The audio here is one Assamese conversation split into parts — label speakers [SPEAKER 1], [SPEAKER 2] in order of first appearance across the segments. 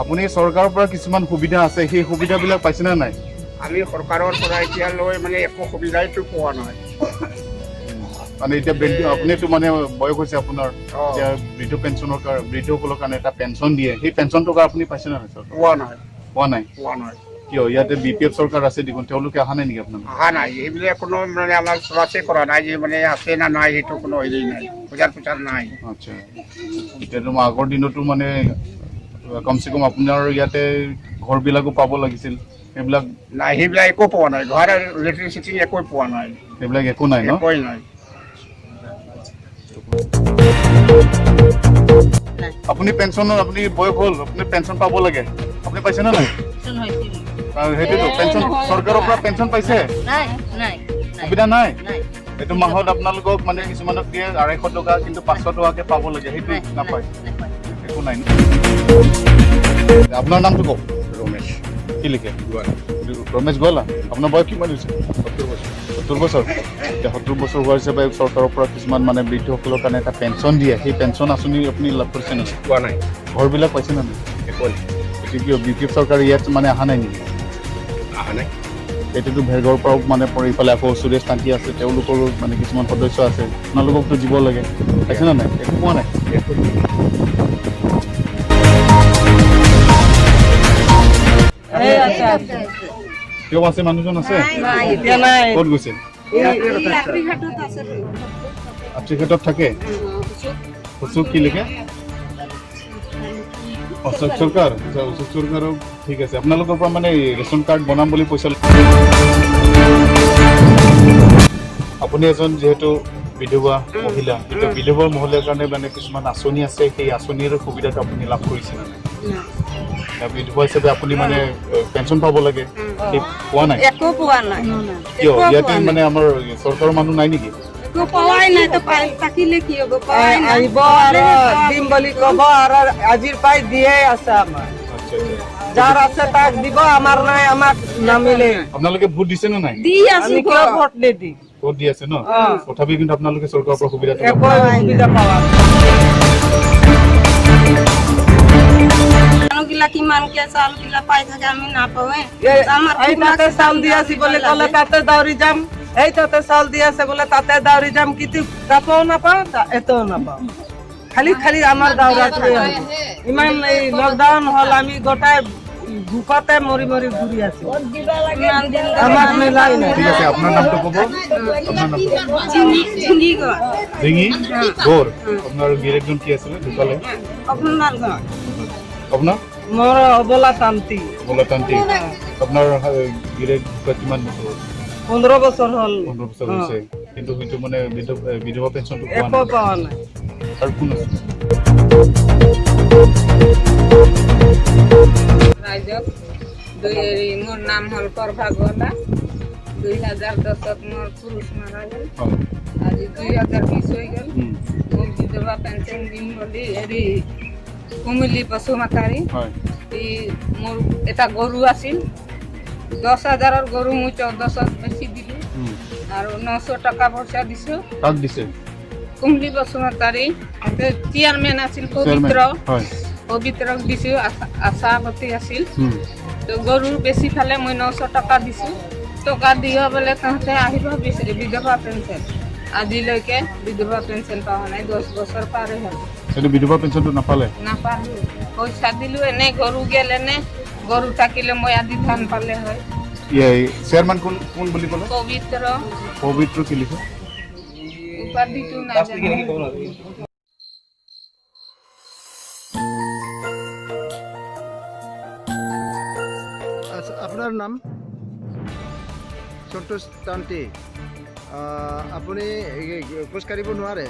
[SPEAKER 1] আপুনি চৰকাৰৰ পৰা কিছুমান সুবিধা আছে সেই সুবিধাবিলাক পাইছে নে নাই?
[SPEAKER 2] আমি সৰকাৰৰ পৰা এতিয়ালৈ মানে একো সুবিধাইটো পোৱা নাই।
[SPEAKER 1] মানে এতিয়া আপুনিতো মানে বয়স হৈছে আপোনাৰ, এতিয়া বৃদ্ধসকলৰ কাৰণে এটা পেঞ্চন দিয়ে, সেই পেঞ্চন টকা আপুনি পাইছে নে নাই?
[SPEAKER 2] পোৱা নাই।
[SPEAKER 1] পোৱা নাই?
[SPEAKER 2] পোৱা নাই।
[SPEAKER 1] কিয়? ইয়াতে BPF চৰকাৰ আছে দেখোন, তেওঁলোকে অহা নাই নেকি আপোনাৰ?
[SPEAKER 2] অহা নাই, এইবিলাক কোনো মানে আমাৰ চোৱাচে কৰা নাই যে মানে আছে না নাই সেইটো কোনো হেৰি নাই, পূজাৰ নাই।
[SPEAKER 1] আচ্ছা, এতিয়াতো আগৰ দিনতো মানে কমচে কম আপোনাৰ ইয়াতে ঘৰবিলাকো পাব লাগিছিল, সেইবিলাক
[SPEAKER 2] নাই, সেইবিলাক একো পোৱা নাই। ঘৰ ইলেক্ট্ৰিচিটি একো পোৱা নাই,
[SPEAKER 1] সেইবিলাক একো নাই ন?
[SPEAKER 2] একোৱেই নাই।
[SPEAKER 1] আপুনি পেঞ্চনৰ, আপুনি বয়স হ'ল, আপুনি পেঞ্চন পাব লাগে, আপুনি পাইছে নে নাই? সেইটোতো পেঞ্চন চৰকাৰৰ পৰা পেঞ্চন পাইছে? সুবিধা নাই? এইটো মাহত আপোনালোকক মানে কিছুমানক দিয়ে 250 টকা, কিন্তু 500 টকাকে পাব লাগে, সেইটো নাপায়, একো নাই। আপোনাৰ নামটো কওক।
[SPEAKER 2] ৰমেশ।
[SPEAKER 1] কি লিখে? ৰমেশ গোৱালা। আপোনাৰ বয়স কিমান হৈছে? 70 বছৰ। এতিয়া 70 বছৰ হোৱাৰ হিচাপে চৰকাৰৰ পৰা কিছুমান মানে বৃদ্ধসকলৰ কাৰণে এটা পেঞ্চন দিয়ে, সেই পেঞ্চন আঁচনি আপুনি লাভ কৰিছে নে?
[SPEAKER 2] পোৱা নাই।
[SPEAKER 1] ঘৰবিলাক পাইছে নে নাই?
[SPEAKER 2] একো নাই।
[SPEAKER 1] কিয় BPF চৰকাৰ ইয়াত মানে অহা নাই নেকি?
[SPEAKER 2] অহা নাই।
[SPEAKER 1] এইটোতো ভেৰগড়ৰ পৰাও মানে ইফালে আকৌ সুৰেশ তাঁতী আছে, তেওঁলোকৰো মানে কিছুমান সদস্য আছে, আপোনালোককতো দিব লাগে, পাইছে নে নাই? একো পোৱা নাই। কিয় আছে? মানুহজন আছে? ক'ত গৈছে? আত্ৰিঘাটত থাকে? অশোক কি লিখে? অশোক চৰকাৰ। অশোক চৰকাৰক ঠিক আছে, আপোনালোকৰ পৰা মানে ৰেচন কাৰ্ড বনাম বুলি পইচা। আপুনি এজন যিহেতু বিধৱা মহিলা, এতিয়া বিধৱা মহিলাৰ কাৰণে মানে কিছুমান আঁচনি আছে, সেই আঁচনিৰ সুবিধাটো আপুনি লাভ কৰিছে নে নাই? বিধৱা হিচাপে আপুনি মানে পেঞ্চন পাব লাগে, সেই পোৱা নাই?
[SPEAKER 3] একো পোৱা নাই।
[SPEAKER 1] কিয়? ইয়াতে মানে আমাৰ চৰকাৰৰ মানুহ নাই নেকি?
[SPEAKER 3] একো পোৱাই নাই, তো থাকিলে কি হ'ব?
[SPEAKER 4] আহিব আৰু দিম বুলি ক'ব, আৰু আজিৰ পাই দিয়ে আছে আমাৰ। যাৰ আছে তাক দিব, আমাৰ নাই, আমাক নামিলে।
[SPEAKER 1] আপোনালোকে ভোট দিছে নে নাই?
[SPEAKER 3] দি আছো,
[SPEAKER 4] কিয় ভোট নিদি?
[SPEAKER 1] ভোট দি আছে ন? তথাপি কিন্তু আপোনালোকে চৰকাৰৰ পৰা সুবিধা
[SPEAKER 4] একো সুবিধা পাৱা
[SPEAKER 3] মানুহগিলা কিমানকে চাউলগিলা পাই থাকে আমি নাপাওঁৱে।
[SPEAKER 4] এই তাতে চাউল দি আছে বুলি ক'লে তাতে দৌৰি যাম, এই তাতে চাউল দি আছে বোলে তাতে দৌৰি যাম, কিন্তু তাতেও নাপাওঁ, এতেও নাপাওঁ। খালি আমাৰ দৌৰাটোৱে হয়। ইমান এই লকডাউন হ'ল, আমি গোটাই ভোকতে মৰি ঘূৰি আছো, আমাক মিলাই নাই।
[SPEAKER 1] ঠিক আছে, আপোনাৰ নামটো ক'ব। আপোনাৰ নামটো ডিঙি গৌৰ। আপোনাৰ গিৰিয়েকজন কি আছিলে? ঢুকালে। আপোনাৰ
[SPEAKER 4] মোৰ অবলা শান্তি।
[SPEAKER 1] অবলা শান্তি। আপোনাৰ গিৰিয়েক ঢুকুৱা কিমান বছৰ হ'ল?
[SPEAKER 4] 15 বছৰ হ'ল।
[SPEAKER 1] 15 বছৰ হৈছে, কিন্তু সেইটো মানে বিধৱা পেঞ্চনটো পোৱা
[SPEAKER 4] একো
[SPEAKER 1] নাই।
[SPEAKER 4] পোৱা নাই।
[SPEAKER 1] আৰু কোন আছে?
[SPEAKER 5] ৰাইজক মোৰ নাম হ'ল প্ৰভা গোৱালা। 2010ত মোৰ পুৰুষ মাৰা গ'ল, আজি 2020 হৈ গ'ল। মোক বিধৱা পেঞ্চন দিম বুলি কুমিলি পশুমাতাৰী মোৰ এটা গৰু আছিল, 10,000ৰ গৰু মই 1400ত বেছি দিলোঁ, আৰু 900 টকা পইচা দিছোঁ।
[SPEAKER 1] কাক দিছে?
[SPEAKER 5] কুমিলি পশুমাতাৰী চেয়াৰমেন আছিল পবিত্ৰক দিছোঁ, আশাপতি আছিল। তো গৰুৰ বেছি ফালে মই 900 টকা দিছোঁ। টকা দিয়া বোলে তাহাঁতে আহিব বিধৱা পেঞ্চন। আজিলৈকে বিধৱা পেঞ্চন পোৱা নাই, 10 বছৰ পাৰে হ'ল।
[SPEAKER 1] সেইটো বিধৱা পেঞ্চনটো নাপালে?
[SPEAKER 5] নাপালোঁ, পইচা দিলোঁ, এনে গৰু গেল, এনে গৰু থাকিলে মই আদি ধান পালে হয়।
[SPEAKER 1] চেয়াৰমেন কোন বুলি ক'লে?
[SPEAKER 5] পবিত্ৰ।
[SPEAKER 1] পবিত্ৰ কি লিখে?
[SPEAKER 5] উপাধিটো নাজানো।
[SPEAKER 6] আপোনাৰ নাম? সন্তোষ তান্তি। আপুনি খোজ কাঢ়িব নোৱাৰে?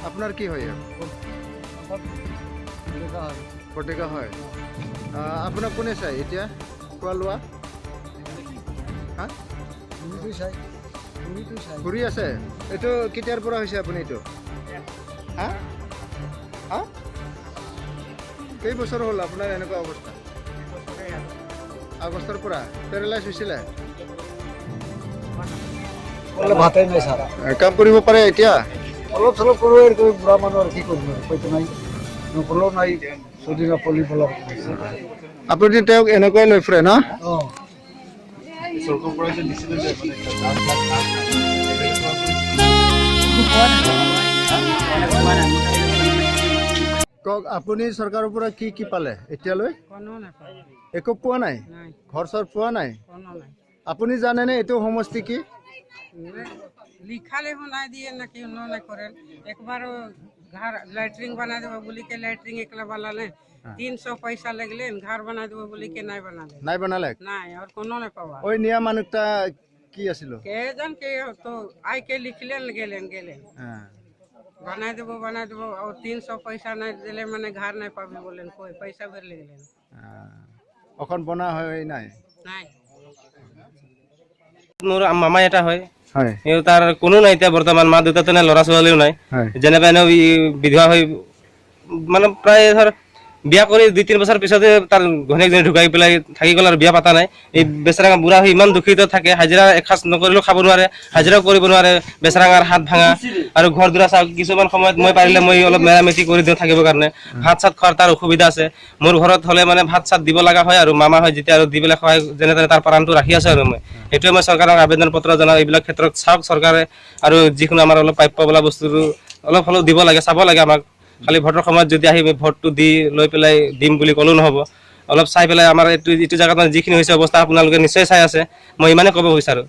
[SPEAKER 6] আপোনাৰ কি হয়? ফটিকা হয়। আপোনাক কোনে চাই এতিয়া? খোৱা লোৱা ঘূৰি আছে? এইটো কেতিয়াৰ পৰা হৈছে আপুনি এইটো? কেইবছৰ হ'ল আপোনাৰ এনেকুৱা অৱস্থা? আগষ্টৰ পৰা পেৰালাইজ হৈছিলে? কাম কৰিব পাৰে এতিয়া?
[SPEAKER 7] অলপ চলপ কৰোঁ, বুঢ়া মানুহ আৰু কি কৰিব, পইচা নাই।
[SPEAKER 2] নকলেও নাই চলি নপলি বলক
[SPEAKER 6] আপুনি তেওঁক এনেকুৱাই লৈ ফুৰে ন?
[SPEAKER 1] চৰকাৰৰ পৰা যে দিছিলে যে মানে লাখ লাখ লাখ
[SPEAKER 6] কওক, আপুনি চৰকাৰৰ পৰা কি কি পালে এতিয়ালৈ? একো পোৱা নাই? ঘৰ চৰ পোৱা নাই? আপুনি জানেনে এইটো সমষ্টি কি?
[SPEAKER 7] लिखाले बना दिए ना कि उन्होंने करे एक बार घर लैटरिंग बना देबो बोली के लैटरिंग एकला वाला ने 300 पैसा लगले घर बना देबो बोली के नहीं बना दे
[SPEAKER 6] নাই বনালে?
[SPEAKER 7] नहीं और कोनो नहीं पावा
[SPEAKER 6] ওই নিয়া মানুহটা কি আছিল?
[SPEAKER 7] के जन के तो आई के लिखले गेले बना देबो और 300 पैसा नहीं दिले माने घर नहीं पाबे बोले कोई पैसा भर ले गेले
[SPEAKER 6] অখন বনা হয় নাই?
[SPEAKER 7] नहीं
[SPEAKER 8] মোৰ মামা এটা হয়
[SPEAKER 6] হয়
[SPEAKER 8] তাৰ কোনো নাই এতিয়া বৰ্তমান মা দেউতাটো নাই ল'ৰা ছোৱালীও নাই
[SPEAKER 6] হয়
[SPEAKER 8] যেনেবা এনেও বিধৱা হৈ মানে প্ৰায় ধৰ বিয়া কৰি 2-3 বছৰ পিছতে তাৰ ঘনীয়েকজনী ঢুকাই পেলাই থাকি গ'ল আৰু বিয়া পাতা নাই এই বেচেৰা বুঢ়া হৈ ইমান দুখিত থাকে হাজিৰা এখাজ নকৰিলেও খাব নোৱাৰে হাজিৰাও কৰিব নোৱাৰে বেচেৰাৰ হাত ভাঙা আৰু ঘৰ দুৰা চাওক কিছুমান সময়ত মই পাৰিলে মই অলপ মেৰামেতি কৰি দিওঁ থাকিবৰ কাৰণে ভাত চাত খোৱাৰ তাৰ অসুবিধা আছে মোৰ ঘৰত হ'লে মানে ভাত চাত দিব লগা হয় আৰু মামা হয় যেতিয়া আৰু দি পেলাই সহায় যেনে তেনে তাৰ প্ৰাণটো ৰাখি আছে আৰু মই এইটোৱে মই চৰকাৰক আবেদন পত্ৰ জনাওঁ এইবিলাক ক্ষেত্ৰত চাওক চৰকাৰে আৰু যিকোনো আমাৰ অলপ প্ৰাপ্য বোলা বস্তুটো অলপ হ'লেও দিব লাগে চাব লাগে আমাক খালি ভোটৰ সময়ত যদি আহি ভোটটো দি লৈ পেলাই দিম বুলি ক'লেও নহ'ব অলপ চাই পেলাই আমাৰ এইটো জাগাত যিখিনি হৈছে অৱস্থা আপোনালোকে নিশ্চয় চাই আছে মই ইমানে ক'ব বিচাৰোঁ